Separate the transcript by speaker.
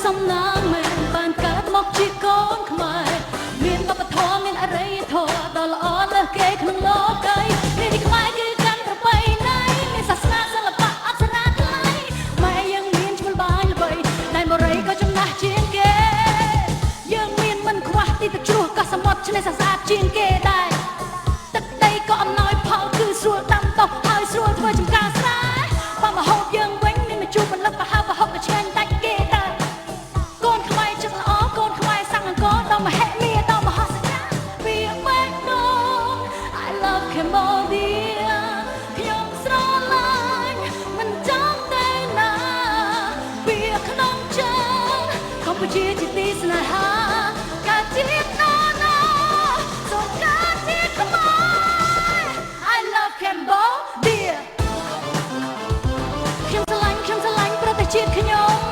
Speaker 1: សំណាងមែនបានកើតមកជាកូនខ្មែរមានវប្បធម៌មានអរិយធម៌ដ៏ល្អលើសគេក្នុងលោកីនេះខ្មែរគឺកាន់ប្រពៃណីមានសាសនាសិល្បៈអប្សរាថ្លៃម៉ែយើងមានឈ្មោះបាញ់ល្បីដែនបរិយក៏ចំណាស់ជាងគេយើងមានមិនខ្វះទីទឹកជ្រោះកោះសមុទ្រឆ្នេរស្អាតជាងគេដែរទឹកដីក៏អំណោយផលគឺស្រួលដាំដុះហើយស្រួលធ្វើចំការស្រែបើមហូបយើងវិញមានមជូរពលិកប្រហើបប្រហុកក៏ឆ្ងាញ់ដាច់គេដែរកូនខ្មែរចិត្តល្អកូនខ្មែរសាំងអង្គរដល់មហិមាដល់មហោសចាពីបេះដូង I love Cambodia ខ្ញុំស្រឡាញ់មិនចង់តែណាពីក្នុងចិត្តកម្ពុជាជាទីស្នេហាកើតជាណាណាសូមកើតជាខ្មែរ I love Cambodia ខ្ញុំស្រឡាញ់ប្រទេសជាតិខ្ញុំ